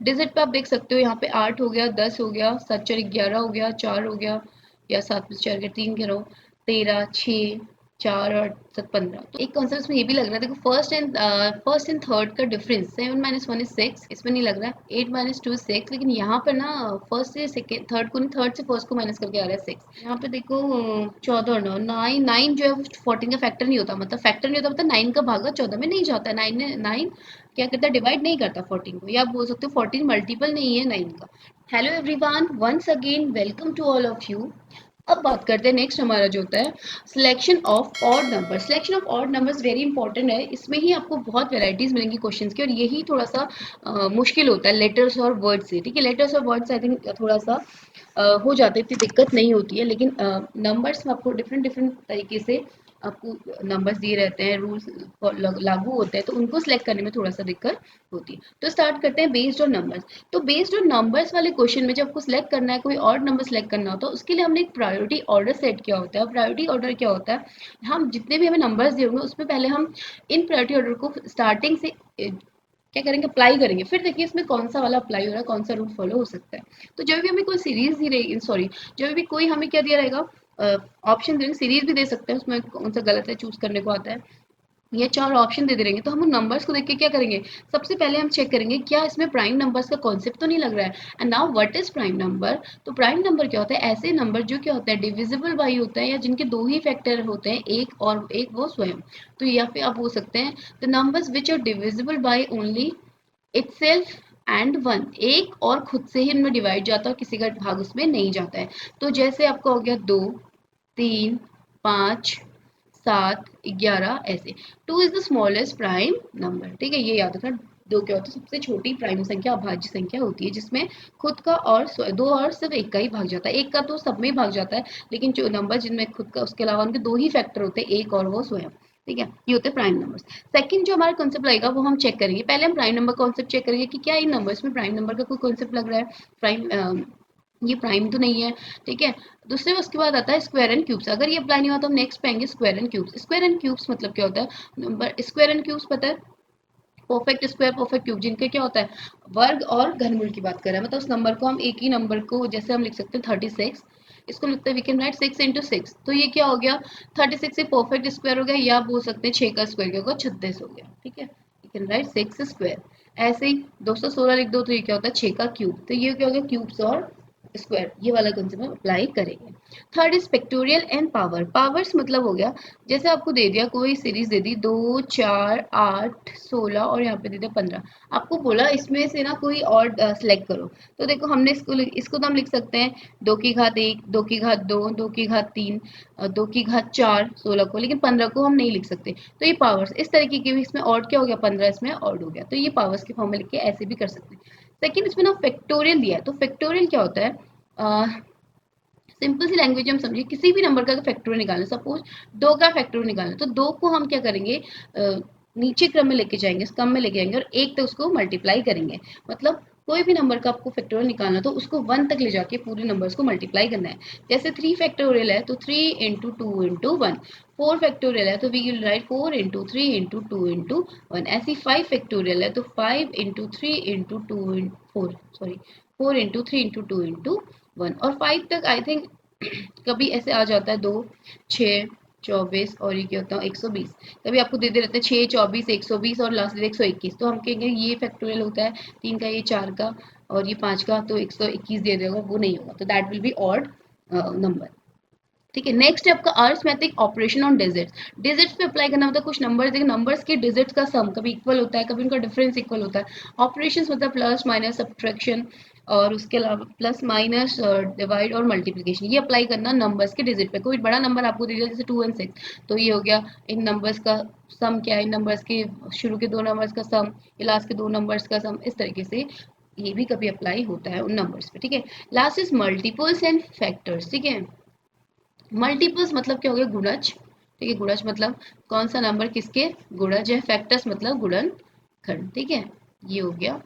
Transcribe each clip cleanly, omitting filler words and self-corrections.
Digit पे आप देख सकते हो यहाँ पे 8 हो गया, 10 हो गया, 7 4 11 हो गया, 4 हो गया, या 7 में 4 के 3 करो, 13 6 4 और 7 15। तो एक कॉन्सेप्ट इसमें ये भी लग रहा है, देखो फर्स्ट एंड थर्ड का डिफरेंस 7 - 1 is 6, इसमें नहीं लग रहा है। 8 - 2 is 6, लेकिन यहाँ पर ना फर्स्ट से सेकेंड थर्ड को नहीं, थर्ड से फर्स्ट को माइनस करके आ रहा है 6। यहाँ पे देखो 14 और 9, 9 जो है वो 14 का फैक्टर नहीं होता, मतलब फैक्टर नहीं होता, मतलब 9 का भागा 14 में नहीं जाता है। 9 क्या करता है, डिवाइड नहीं करता 14 को, या आप बोल सकते हो 14 मल्टीपल नहीं है 9 का। Hello everyone, once again welcome to all of you. अब बात करते हैं नेक्स्ट हमारा जो होता है selection of odd number. Selection of odd numbers very important है, इसमें ही आपको बहुत वेराइटीज मिलेंगी क्वेश्चंस की, और यही थोड़ा सा मुश्किल होता है लेटर्स और वर्ड्स से। ठीक है, लेटर्स और वर्ड्स आई थिंक थोड़ा सा हो जाते हैं, इतनी दिक्कत नहीं होती है, लेकिन नंबर्स में आपको डिफरेंट डिफरेंट तरीके से आपको नंबर्स दिए रहते हैं, रूल्स लागू होते हैं, तो उनको सिलेक्ट करने में थोड़ा सा दिक्कत होती है। तो स्टार्ट करते हैं बेस्ड ऑन नंबर्स। तो बेस्ड ऑन नंबर्स वाले क्वेश्चन में जब आपको सिलेक्ट करना है, कोई और नंबर सिलेक्ट करना होता है, उसके लिए हमने एक प्रायोरिटी ऑर्डर सेट किया होता है। प्रायोरिटी ऑर्डर क्या होता है, हम जितने भी हमें नंबर्स दिए होंगे उसमें पहले हम इन प्रायोरिटी ऑर्डर को स्टार्टिंग से क्या करेंगे, अप्लाई करेंगे, फिर देखिए इसमें कौन सा वाला अप्लाई हो रहा है, कौन सा रूल फॉलो हो सकता है। तो जब भी हमें कोई सीरीज दी रहेगी, सॉरी, जब भी कोई हमें क्या दिया रहेगा, ऑप्शन देंगे, सीरीज भी दे सकते हैं, उसमें कौन सा गलत है चूज करने को आता है, ये 4 ऑप्शन दे देंगे, तो हम उन नंबर्स को देख के क्या करेंगे, सबसे पहले हम चेक करेंगे क्या इसमें प्राइम नंबर्स का कॉन्सेप्ट तो नहीं लग रहा है। And now what is prime number. तो प्राइम नंबर क्या होता है, ऐसे नंबर जो क्या होता है डिविजिबल बाई होता है, या जिनके दो ही फैक्टर होते हैं, एक और एक वो स्वयं। तो यहाँ पे आप बोल सकते हैं the numbers which are divisible by only itself and 1, एक और खुद से ही इनमें डिवाइड जाता है, किसी का भाग उसमें नहीं जाता है। तो जैसे आपका हो गया 2 3 5 7 11 ऐसे। 2 is the smallest prime number. ठीक है, ये याद रखना। 2 क्या होता है, सबसे छोटी प्राइम संख्या, अभाज्य संख्या होती है, जिसमें खुद का और दो और सिर्फ एक का ही भाग जाता है। एक का तो सब में ही भाग जाता है, लेकिन जो नंबर जिनमें खुद का उसके अलावा उनके दो ही फैक्टर होते हैं, एक और वो स्वयं। ठीक है, ये होते हैं प्राइम नंबर्स। सेकंड जो हमारा कॉन्सेप्ट लगेगा वो हम चेक करेंगे, पहले हम प्राइम नंबर कॉन्सेप्ट चेक करेंगे कि क्या इन नंबर्स में प्राइम नंबर का कोई कॉन्सेप्ट लग रहा है, प्राइम ये प्राइम तो नहीं है। ठीक है, दूसरे उसके बाद आता है स्क्वायर एंड क्यूब्स। अगर ये अप्लाई नहीं होता तो हम नेक्स्ट पाएंगे square and cubes. Square and cubes मतलब क्या होता है, नंबर स्क्वायर एंड क्यूब्स पता है, परफेक्ट स्क्वायर परफेक्ट क्यूब, जिनके क्या होता है वर्ग और घनमूल की बात कर रहे हैं, मतलब उस नंबर को हम एक ही नंबर को, जैसे हम लिख सकते हैं 36, इसको लिखते हैं वी कैन राइट 6 × 6, तो ये क्या हो गया 36 से परफेक्ट स्क्वायर हो गया, या बोल सकते हैं 6 का स्क्वायर क्या होगा 36 हो गया। ठीक है, वी कैन राइट 6 स्क्वायर। ऐसे ही 216 लिख दो तो ये क्या होता है 6 का क्यूब, तो ये क्या हो गया क्यूब्स और स्क्वायर, ये वाला कंसेप्ट हम अप्लाई करेंगे। Third is factorial and power. Powers मतलब हो गया, जैसे आपको दे दिया कोई सीरीज दे दी 2 4 8 16 और यहाँ पे दे दिया 15, आपको बोला इसमें से ना कोई और सिलेक्ट करो। तो देखो हमने इसको तो हम लिख सकते हैं 2 की घात 1 2 की घात 2 2 की घात 3 2 की घात 4 16 को, लेकिन 15 को हम नहीं लिख सकते। तो ये पावर्स इस तरीके के भी, इसमें ऑड क्या हो गया 15 इसमें ऑड हो गया, तो ये पावर्स के फॉर्म में लिख के ऐसे भी कर सकते हैं। सेकंड इसमें ना फैक्टोरियल दिया है, तो फैक्टोरियल क्या होता है, सिंपल सी लैंग्वेज हम समझिए, किसी भी नंबर का फैक्टोरियल निकालना, सपोज 2 का फैक्टोरियल निकालना, तो 2 को हम क्या करेंगे नीचे क्रम में लेके जाएंगे, कम में लेके जाएंगे, और एक तो उसको मल्टीप्लाई करेंगे। मतलब कोई भी नंबर का आपको फैक्टोरियल निकालना तो उसको 1 तक ले जाके पूरे नंबर्स को मल्टीप्लाई करना है। जैसे 3 फैक्टोरियल है तो 3 × 2 × 1, 4 फैक्टोरियल है तो वी विल राइट 4 × 3 × 2 × 1, ऐसी 5 फैक्टोरियल है तो 5 × 3 × 2 4 सॉरी 4 × 3 × 2 × 1, और 5 तक आई थिंक कभी ऐसे आ जाता है 2 6 24 और ये क्या होता है 120, कभी आपको दे रहते हैं 6 24 120 और लास्ट 121, तो हम कहेंगे ये फैक्टोरियल होता है 3 का, ये 4 का और ये 5 का, तो 121 दे देगा, वो नहीं होगा, तो that will be odd number. ठीक है, नेक्स्ट है आपका arithmetic operation on digits. Digits पे अप्लाई करना होता है, कुछ नंबर्स देखिए, नंबर्स के डिजिट्स का सम कभी इक्वल होता है, कभी उनका डिफरेंस इक्वल होता है। ऑपरेशंस मतलब प्लस माइनस सब्ट्रैक्शन, और उसके अलावा प्लस माइनस डिवाइड और मल्टीप्लिकेशन, ये अप्लाई करना नंबर्स के डिजिट पे। कोई बड़ा नंबर आपको दे दिया जैसे 2 और 6, तो ये हो गया इन नंबर्स का सम क्या है, इन नंबर्स के शुरू के 2 नंबर्स का सम, लास्ट के 2 नंबर्स का सम, इस तरीके से ये भी कभी अप्लाई होता है उन नंबर्स पे। ठीक है, last is multiples and factors. ठीक है, मल्टीपल्स मतलब क्या हो गया गुणज। ठीक है, गुणज मतलब कौन सा नंबर किसके गुणज है, फैक्टर्स मतलब गुणनखंड। ठीक है, ये हो गया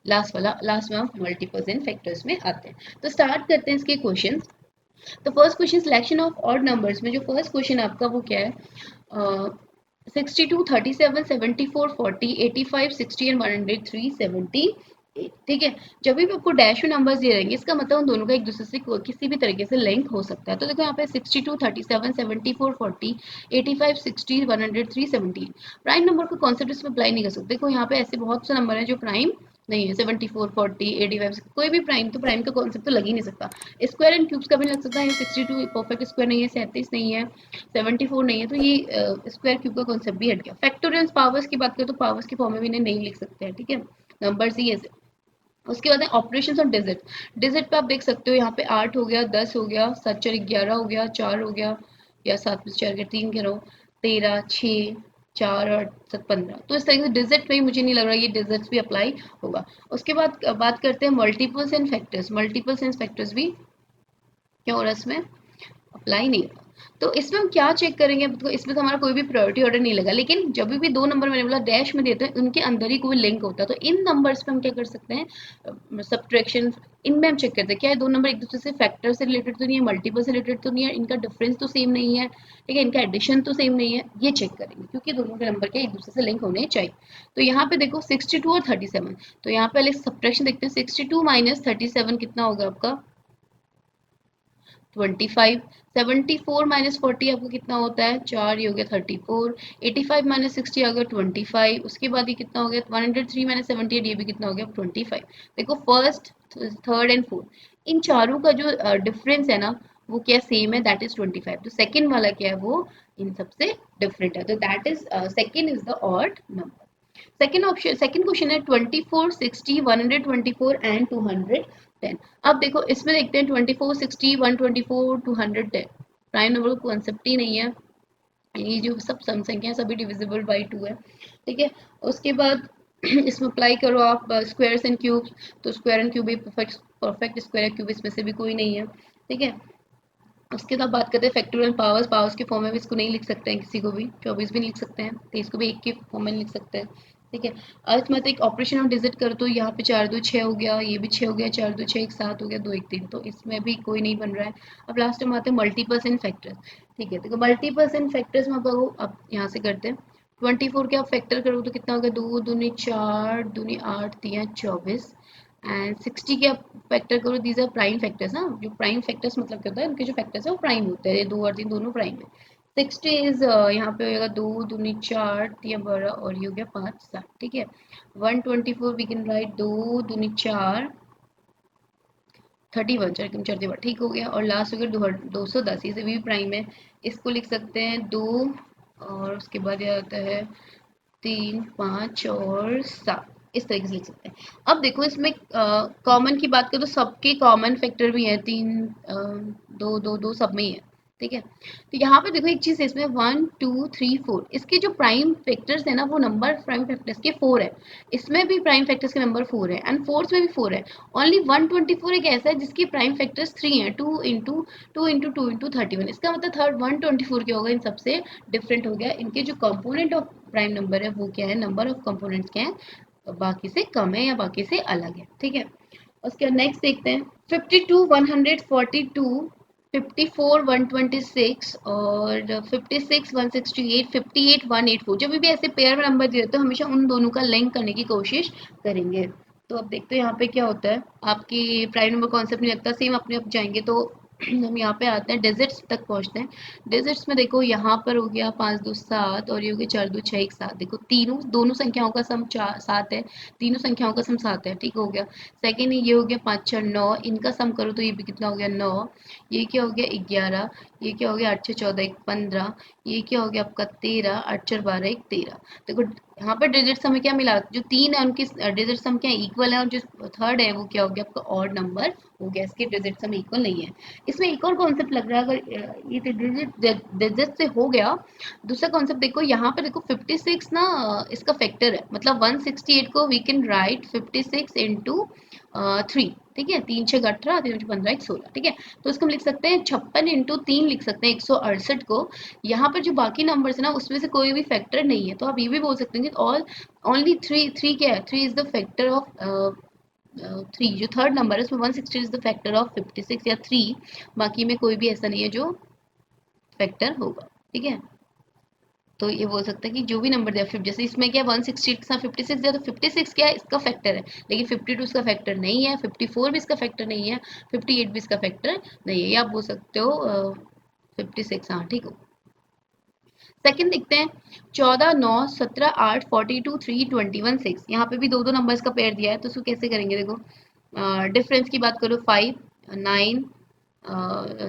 लास्ट वाला, लास्ट में हम मल्टीपल्स एंड फैक्टर्स में आते हैं। तो स्टार्ट करते हैं इसके क्वेश्चन। तो first question selection of odd numbers में जो फर्स्ट क्वेश्चन आपका वो क्या है, 62 37 74 40 85 60 एंड 103 70 ठीक है। जब भी आपको डैश में नंबर्स दिए रहेंगे इसका मतलब उन दोनों का एक दूसरे से किसी भी तरीके से लिंक हो सकता है। तो देखो यहाँ पे 62, 37, 74, 40, 85, 60, 100, 370 प्राइम नंबर का कॉन्सेप्ट इसमें अप्लाई नहीं कर सकते। देखो यहाँ पे ऐसे बहुत से नंबर हैं जो प्राइम नहीं है। 74, 40, 85 कोई भी प्राइम, तो प्राइम का कॉन्सेप्ट तो लग ही नहीं सकता। स्क्वायर एंड क्यूब्स का भी नहीं लग सकता। 62 परफेक्ट स्क्वायर नहीं है, 37 नहीं है, 74 नहीं है, तो ये स्क्वायर क्यूब का कॉन्सेप्ट भी हट गया। फैक्टोरियल पावर्स की बात करें तो पावर्स की फॉर्म में भी इन्हें नहीं लिख सकते हैं। ठीक है, नंबर्स ही ऐसे। उसके बाद है ऑपरेशंस और डिजिट। डिजिट पे आप देख सकते हो यहाँ पे 8 हो गया, 10 हो गया, 7 4 11 हो गया, 4 हो गया, या 7 में 4 के 3 कह रहा हूँ, 13 6 4 8 7 15। तो इस तरीके से डिजिट में ही मुझे नहीं लग रहा ये डिजिट्स भी अप्लाई होगा। उसके बाद बात करते हैं multiples and factors. Multiples and factors भी क्या हो रहा है इसमें, अप्लाई नहीं होगा। तो इसमें हम क्या चेक करेंगे, तो इसमें तो हमारा कोई भी प्रायोरिटी ऑर्डर नहीं लगा, लेकिन जब भी दो नंबर मैंने बोला डैश में देते हैं उनके अंदर ही कोई लिंक होता है। तो इन नंबर्स पे हम क्या कर सकते हैं, सब्ट्रैक्शन, इनमें हम चेक करते हैं क्या ये दो नंबर एक दूसरे से फैक्टर से रिलेटेड तो नहीं है, मल्टीपल से रिलेटेड तो नहीं है, इनका डिफरेंस तो सेम नहीं है, ठीक है, इनका एडिशन तो सेम नहीं है, ये चेक करेंगे क्योंकि दोनों के नंबर के एक दूसरे से लिंक होने चाहिए। तो यहाँ पे देखो 62 और 37, तो यहाँ पे पहले सब्ट्रैक्शन देखते हैं। 62 माइनस 37 कितना होगा आपका 25। 74 माइनस 40 आपको कितना होता है, 4, ये हो गया 34। 85 माइनस 60 आ गया 25। उसके बाद ये कितना हो गया 103 माइनस 78, ये भी कितना हो गया 25। देखो फर्स्ट, थर्ड एंड फोर्थ, इन चारों का जो डिफरेंस है ना वो क्या सेम है, दैट इज 25। तो सेकंड वाला क्या है वो इन सबसे डिफरेंट है, तो that is second is the odd number. Second option, second question है 24, 60, 124 एंड 210। अब देखो इसमें देखते हैं 24, 60, 124, 210 प्राइम नंबर का कॉन्सेप्ट ही नहीं है। ये जो सब सम संख्या सभी डिविजिबल बाई 2 है। ठीक है, उसके बाद इसमें अप्लाई करो आप स्क्वायर्स एंड क्यूब्स। तो स्क्वायर एंड क्यूब भी परफेक्ट परफेक्ट स्क्वायर क्यूब इसमें से भी कोई नहीं है। ठीक है, उसके बाद बात करते हैं फैक्टोरियल पावर्स। पावर्स के फॉर्म में भी इसको नहीं लिख सकते हैं, किसी को भी 24 भी नहीं लिख सकते हैं, 23 को भी एक के फॉर्म में नहीं लिख सकते हैं। ठीक है, अरिथमेटिक ऑपरेशन हम डिजिट करो तो यहाँ पे 4 2 6 हो गया, ये भी 6 हो गया, 4 2 6 1 7 हो गया, 2 1 3, तो इसमें भी कोई नहीं बन रहा है। अब लास्ट में आते हैं मल्टीपल्स एंड फैक्टर्स। ठीक है, देखो मल्टीपल्स एंड फैक्टर्स में अब यहाँ से करते हैं। 24 के आप फैक्टर करो तो कितना हो गया, 2 दूनी 4, दूनी 8, 3 24, एंड 60 के आप फैक्टर करो, दीज आर प्राइम फैक्टर्स ना, जो प्राइम फैक्टर्स मतलब क्या होता है, उनके जो फैक्टर्स है वो प्राइम होते हैं, ये 2 और 3 दोनों प्राइम है। 60 इज यहाँ पे होगा 2 दूनी 4, 3 12, और ये हो गया 5 7। ठीक है, 124 वी कैन राइट 2 दूनी 4, 31 4 4 4 ठीक हो गया, और लास्ट हो गया 210, ये भी प्राइम है। इसको लिख सकते हैं 2, और उसके बाद यह आता है 3 5 और 7, इस तरीके से लिख सकते हैं। अब देखो इसमें कॉमन की बात करें तो सबके कॉमन फैक्टर भी है, 3 2 2 2 सब में ही है। ठीक है, तो यहाँ पे देखो एक चीज है इसमें 1 2 3 4, इसके जो प्राइम फैक्टर्स है ना वो नंबर प्राइम फैक्टर्स के 4 है। इसमें भी प्राइम फैक्टर्स के नंबर 4 है, एंड फोर्थ में भी 4 है। ओनली 124 एक ऐसा है जिसकी प्राइम फैक्टर्स 3 है, 2 इंटू इसका मतलब थर्ड 124 क्या होगा, इन सबसे डिफरेंट हो गया। इनके जो कंपोनेंट ऑफ प्राइम नंबर है वो क्या है, नंबर ऑफ कंपोनेंट्स क्या है, बाकी से कम है या बाकी से अलग है। ठीक है, उसके बाद नेक्स्ट देखते हैं 52 142, 54 126 और 56 168, 58 184। जब भी ऐसे पेयर में नंबर दिए तो हमेशा उन दोनों का लिंक करने की कोशिश करेंगे। तो अब देखते हैं यहाँ पे क्या होता है, आपकी प्राइम नंबर कॉन्सेप्ट नहीं लगता, सेम अपने आप जाएंगे तो हम यहाँ पे आते हैं डिजिट्स तक पहुँचते हैं। डिजिट्स में देखो यहाँ पर हो गया 5 2 7, और ये हो गया 4 2 6 1 7। देखो तीनों दोनों संख्याओं का सम 7 है, तीनों संख्याओं का सम 7 है। ठीक हो गया। सेकेंड ये हो गया 5 4 9, इनका सम करो तो ये भी कितना हो गया 9। ये क्या हो गया 11, ये क्या हो गया 8 6 14 1 15, ये क्या हो गया आपका 13, 8 4 12 1 13। देखो यहाँ पर डिजिट सम में क्या मिला, जो 3 है उनकी डिजिट सम क्या इक्वल है, और जो थर्ड है वो क्या हो गया आपका ऑड नंबर हो गया, इसके डिजिट सम इक्वल नहीं है। इसमें एक और कॉन्सेप्ट लग रहा है, अगर ये डिजिट से हो गया। दूसरा कॉन्सेप्ट देखो यहाँ पे देखो 56 ना इसका फैक्टर है, मतलब 168 को वी कैन राइट 56 इंटू 3। ठीक है, 3 6 18, 3 15 1 16। ठीक है, तो इसको हम लिख सकते हैं 56 इंटू 3 लिख सकते हैं 168 को। यहाँ पर जो बाकी नंबर्स है ना उसमें से कोई भी फैक्टर नहीं है, तो आप ये भी बोल सकते हैं कि ऑल ओनली थ्री, थ्री क्या है, 3 इज द फैक्टर ऑफ 3। जो थर्ड नंबर है उसमें 160 इज द फैक्टर ऑफ 56 या 3, बाकी में कोई भी ऐसा नहीं है जो फैक्टर होगा। ठीक है, तो ये बोल सकता है कि जो भी नंबर दिया जैसे इसमें क्या 160 के साथ 56 दिया, तो 56 क्या है, इसका फैक्टर है, लेकिन 52 इसका फैक्टर नहीं है, 54 भी इसका फैक्टर नहीं है, 58 भी इसका फैक्टर नहीं है। ये आप बोल सकते हो 56। हाँ ठीक हो। सेकंड देखते हैं, 14 9 17 8 42 3 21 6। यहाँ पे भी दो दो नंबर्स का पेयर दिया है, तो उसको कैसे करेंगे, देखो डिफरेंस की बात करो, 5 9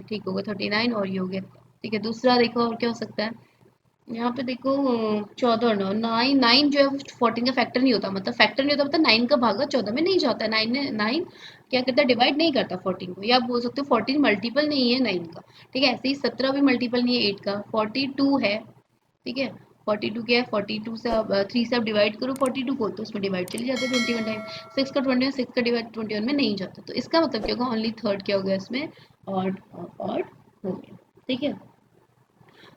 ठीक होगा 39 और ये हो गया। ठीक है, दूसरा देखो और क्या हो सकता है, यहाँ पे देखो 14 और 9, 9 जो है 14 का फैक्टर नहीं होता, मतलब फैक्टर नहीं होता, मतलब 9 का भागा 14 में नहीं जाता, 9 क्या करता है, डिवाइड नहीं करता 14 को, या आप बोल सकते हो 14 मल्टीपल नहीं है 9 का। ठीक है, ऐसे ही 17 भी मल्टीपल नहीं है 8 का, 42 है। ठीक है, 42 क्या है, 42 से आप 3 से आप डिवाइड करो 42 को, तो उसमें डिवाइड चली जाता है 21 टाइम। 6 का 21, 6 का डिवाइड 21 में नहीं जाता, तो इसका मतलब क्या होगा, ओनली थर्ड क्या हो गया इसमें, ऑड ऑड हो गया। ठीक है,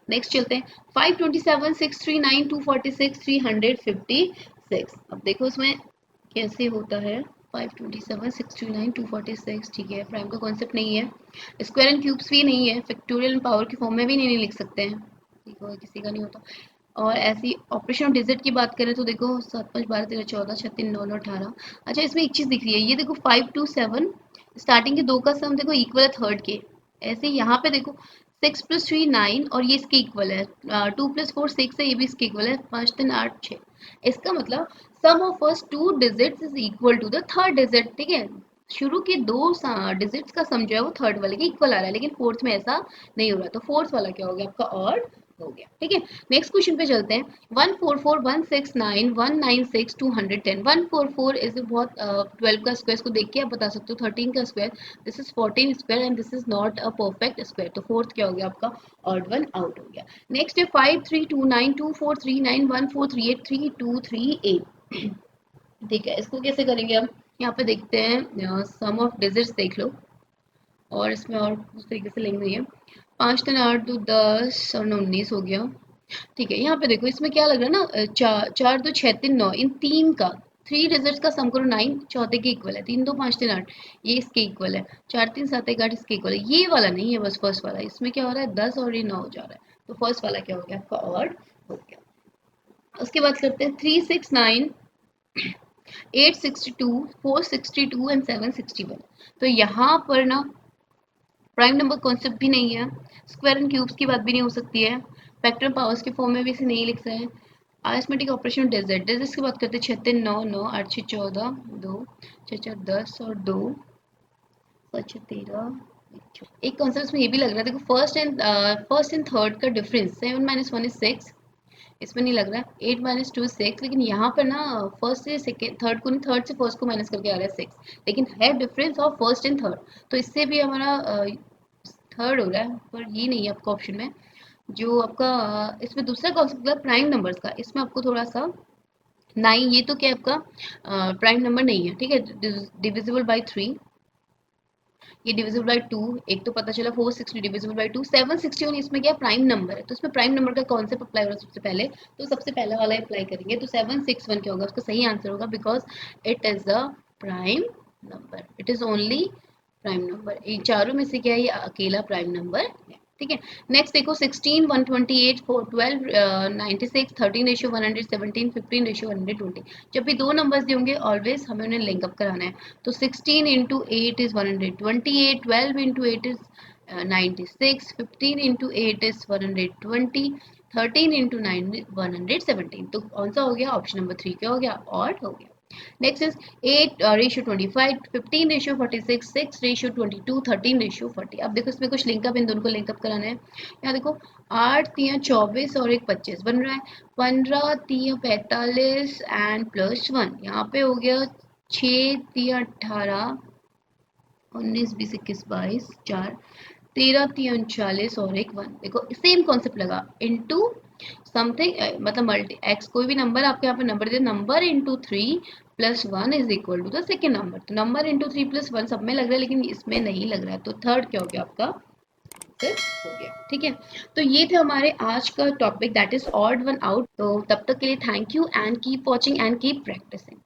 नेक्स्ट चलते हैं, 527 639 246 356। अब देखो इसमें कैसे होता है, 527 639 246। ठीक है, प्राइम का कॉन्सेप्ट नहीं है, स्क्वायर एंड क्यूब्स भी नहीं है, फैक्टोरियल एंड पावर की फॉर्म में भी नहीं लिख सकते हैं, ठीक है, किसी का नहीं होता। और ऐसी ऑपरेशन ऑफ डिजिट की बात करें तो देखो 7 5 12 13 14 36 9 9 18। अच्छा, इसमें एक चीज दिख रही है, ये देखो 527 स्टार्टिंग के दो का सम देखो इक्वल है थर्ड के, ऐसे ही यहाँ पे देखो 6 + 3 9 और ये इसके इक्वल है, 2 + 4 6 है, ये भी इसके इक्वल है, 5 3 8 6। इसका मतलब sum of first two digits is equal to the third digit. ठीक है, शुरू के दो डिजिट्स का सम जो है वो थर्ड वाले के इक्वल आ रहा है, लेकिन फोर्थ में ऐसा नहीं हो रहा, तो फोर्थ वाला क्या हो गया आपका, ऑड हो गया। ठीक है, नेक्स्ट क्वेश्चन पे चलते हैं, 144 169 196 210। 144 इज बहुत 12 का स्क्वायर, इसको देख के आप बता सकते हो 13 का square, this is 14 square and this is not a perfect square, तो फोर्थ क्या हो गया आपका, ऑड वन आउट हो गया। नेक्स्ट है 5329 2439 1438 3238। ठीक है, इसको कैसे करेंगे हम, यहाँ पे देखते हैं सम ऑफ डिजिट्स देख लो, और इसमें और उस तरीके से लिंक नहीं है। 5 3 8 2 10 और 9 19 हो गया। ठीक है, यहाँ पे देखो इसमें क्या लग रहा है ना, 4 2 6 3 9, इन तीन का थ्री डिजिट्स का सम करो 9, चौथे के इक्वल है, 3 2 5 3 8, ये इसके इक्वल है, 4 3 7 1 8 इसके इक्वल है, ये वाला नहीं है, बस फर्स्ट वाला। इसमें क्या हो रहा है, 10 और ये 9 हो जा रहा है, तो फर्स्ट वाला क्या हो गया आपका, ऑड हो गया। उसके बाद करते हैं 369 862 462 एंड 761। तो यहाँ पर ना प्राइम नंबर कॉन्सेप्ट भी नहीं है, स्क्वायर एंड क्यूब्स की बात भी नहीं हो सकती है, फैक्टर पावर्स के फॉर्म में भी इसे नहीं लिख रहे हैं। अरिथमेटिक ऑपरेशन डेजर्ट डेजर्ट की बात करते हैं, 6 3 9 9 8 6 14 2 6 4 10 और 2 7 13। एक कॉन्सेप्ट में ये भी लग रहा है, देखो फर्स्ट एंड थर्ड का डिफरेंस 7 - 1 is 6, इसमें नहीं लग रहा है, 8 - 2 is 6, लेकिन यहाँ पर ना फर्स्ट से सेकेंड थर्ड को नहीं, थर्ड से फर्स्ट को माइनस करके आ रहा है 6, लेकिन है difference of first and third, तो इससे भी हमारा थर्ड हो रहा है, पर ये नहीं है आपका ऑप्शन में। जो आपका इसमें दूसरा कॉन्सेप्ट है प्राइम नंबर्स का, इसमें आपको थोड़ा सा 9, ये तो क्या है आपका प्राइम नंबर नहीं है। ठीक है, डिविजिबल बाई 3, ये डिविजिबल बाई 2, एक तो पता चला 460 डिविजिबल बाई 2, 761 इसमें क्या प्राइम नंबर है, तो इसमें प्राइम नंबर का कॉन्सेप्ट अप्लाई हो रहा है सबसे पहले, तो सबसे पहला वाला अप्लाई करेंगे, तो 761 क्या होगा, उसका सही आंसर होगा, because it is the prime number, it is only prime number, इन चारों में से क्या है, ये अकेला प्राइम नंबर है। ठीक है, नेक्स्ट देखो 16 128 4 12 96 13 रेशियो 117 15 रेशियो 120। जब भी दो नंबर्स होंगे ऑलवेज हमें उन्हें लिंक अप कराना है, तो 16 into 8 is 128, 12 into 8 is 96, 15 into 8 is 120, 13 into 9 117। तो कौन सा हो गया, ऑप्शन नंबर 3 क्या हो गया, ऑड हो गया। Next is 8 ratio 25, 15 ratio 46, 6 ratio 22, 13 ratio 40। अब देखो इसमें कुछ लिंकअप, इन दोनों को लिंकअप कराना है। यहाँ देखो 8 3 24 और एक 25 बन रहा है, 15 3 45 एंड प्लस 1, यहाँ पे हो गया 6 3 18 19 20 21 22 4 13 3 39 और एक 1। देखो सेम कॉन्सेप्ट लगा, इनटू समथिंग, मतलब मल्टी एक्स, कोई भी नंबर आपके यहाँ पे नंबर दे, number into 3 + 1 is equal to the second number, तो नंबर इंटू 3 + 1 सब में लग रहा है, लेकिन इसमें नहीं लग रहा है, तो थर्ड क्या हो गया आपका, आंसर हो गया। ठीक है, तो ये थे हमारे आज का topic, that is odd one out. तो तब तक के लिए thank you and keep watching and keep practising.